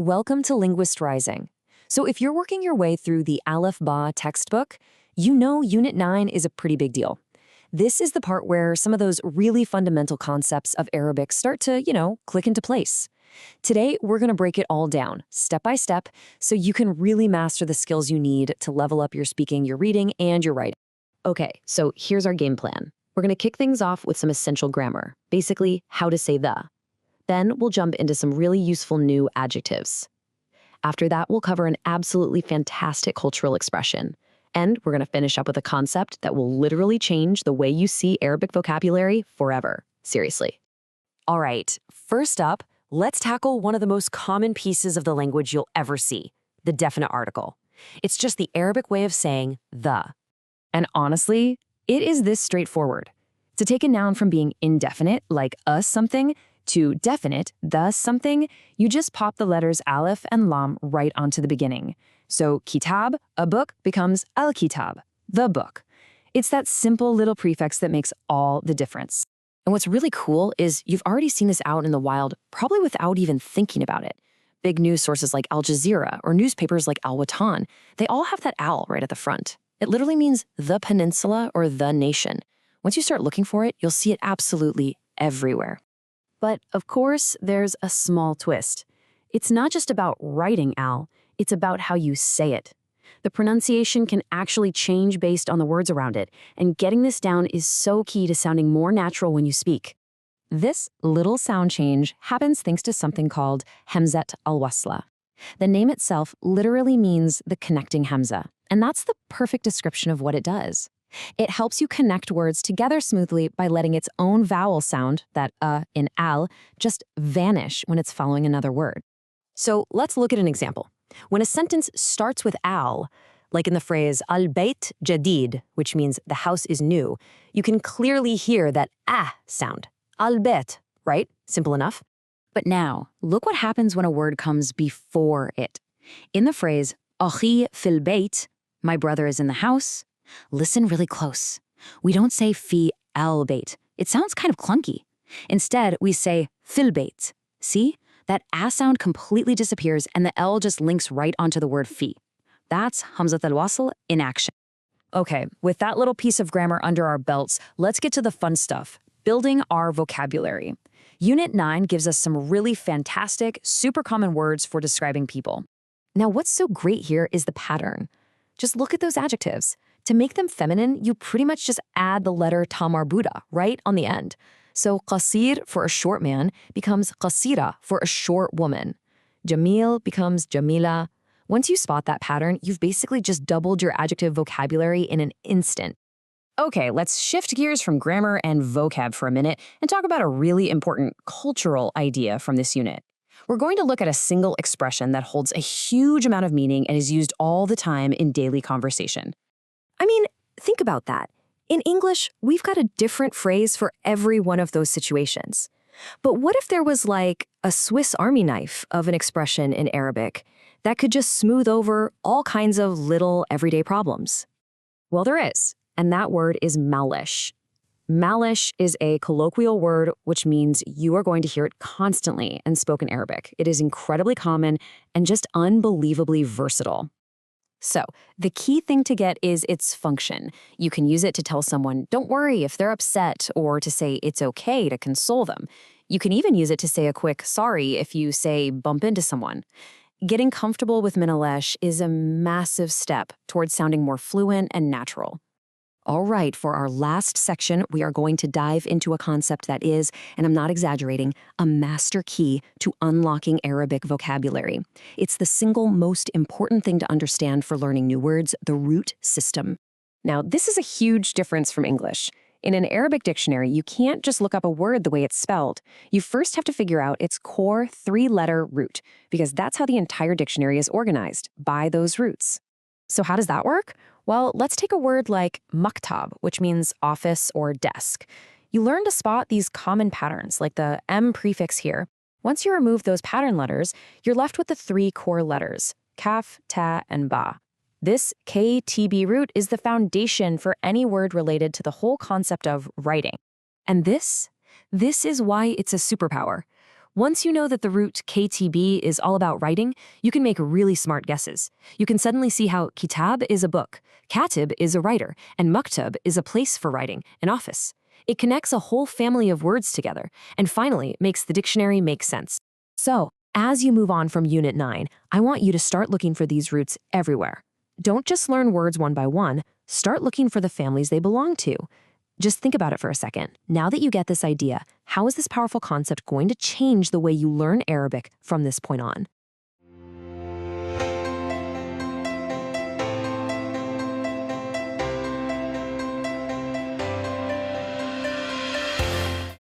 Welcome to Linguist Rising. So if you're working your way through the Alif Baa textbook, you know Unit 9 is a pretty big deal. This is the part where some of those really fundamental concepts of Arabic start to, click into place. Today, we're going to break it all down, step by step, so you can really master the skills you need to level up your speaking, your reading, and your writing. Okay, so here's our game plan. We're going to kick things off with some essential grammar, basically how to say the. Then we'll jump into some really useful new adjectives. After that, we'll cover an absolutely fantastic cultural expression. And we're going to finish up with a concept that will literally change the way you see Arabic vocabulary forever. Seriously. All right, first up, let's tackle one of the most common pieces of the language you'll ever see, the definite article. It's just the Arabic way of saying the. And honestly, it is this straightforward. To take a noun from being indefinite, like a something, to definite, the something, you just pop the letters alif and lam right onto the beginning. So kitab, a book, becomes al-kitab, the book. It's that simple little prefix that makes all the difference. And what's really cool is you've already seen this out in the wild, probably without even thinking about it. Big news sources like Al Jazeera or newspapers like Al Watan, they all have that al right at the front. It literally means the peninsula or the nation. Once you start looking for it, you'll see it absolutely everywhere. But of course, there's a small twist. It's not just about writing al, it's about how you say it. The pronunciation can actually change based on the words around it, and getting this down is so key to sounding more natural when you speak. This little sound change happens thanks to something called hamzat al-wasla. The name itself literally means the connecting hamza, and that's the perfect description of what it does. It helps you connect words together smoothly by letting its own vowel sound, that in al, just vanish when it's following another word. So let's look at an example. When a sentence starts with al, like in the phrase al-bayt jadid, which means the house is new, you can clearly hear that sound. Al-bayt, right? Simple enough. But now, look what happens when a word comes before it. In the phrase akhi fil bayt, my brother is in the house, listen really close. We don't say fi al-bayt. It sounds kind of clunky. Instead, we say fil bayt. See? That sound completely disappears and the L just links right onto the word fi. That's hamzat al-wasl in action. Okay, with that little piece of grammar under our belts, let's get to the fun stuff, building our vocabulary. Unit 9 gives us some really fantastic, super common words for describing people. Now, what's so great here is the pattern. Just look at those adjectives. To make them feminine, you pretty much just add the letter ta marbuta right on the end. So qasir for a short man becomes qasira for a short woman. Jamil becomes jamila. Once you spot that pattern, you've basically just doubled your adjective vocabulary in an instant. Okay, let's shift gears from grammar and vocab for a minute and talk about a really important cultural idea from this unit. We're going to look at a single expression that holds a huge amount of meaning and is used all the time in daily conversation. I mean, think about that. In English, we've got a different phrase for every one of those situations. But what if there was like a Swiss Army knife of an expression in Arabic that could just smooth over all kinds of little everyday problems? Well, there is, and that word is malish. Malish is a colloquial word which means you are going to hear it constantly in spoken Arabic. It is incredibly common and just unbelievably versatile. So, the key thing to get is its function. You can use it to tell someone, don't worry if they're upset, or to say it's okay to console them. You can even use it to say a quick sorry if you, say, bump into someone. Getting comfortable with Minalesh is a massive step towards sounding more fluent and natural. All right, for our last section, we are going to dive into a concept that is, and I'm not exaggerating, a master key to unlocking Arabic vocabulary. It's the single most important thing to understand for learning new words, the root system. Now, this is a huge difference from English. In an Arabic dictionary, you can't just look up a word the way it's spelled. You first have to figure out its core three-letter root, because that's how the entire dictionary is organized, by those roots. So how does that work? Well, let's take a word like maktab, which means office or desk. You learn to spot these common patterns, like the M prefix here. Once you remove those pattern letters, you're left with the three core letters, kaf, ta, and ba. This KTB root is the foundation for any word related to the whole concept of writing. And this is why it's a superpower. Once you know that the root KTB is all about writing, you can make really smart guesses. You can suddenly see how kitab is a book, katib is a writer, and maktab is a place for writing, an office. It connects a whole family of words together, and finally makes the dictionary make sense. So, as you move on from Unit 9, I want you to start looking for these roots everywhere. Don't just learn words one by one, start looking for the families they belong to. Just think about it for a second. Now that you get this idea, how is this powerful concept going to change the way you learn Arabic from this point on?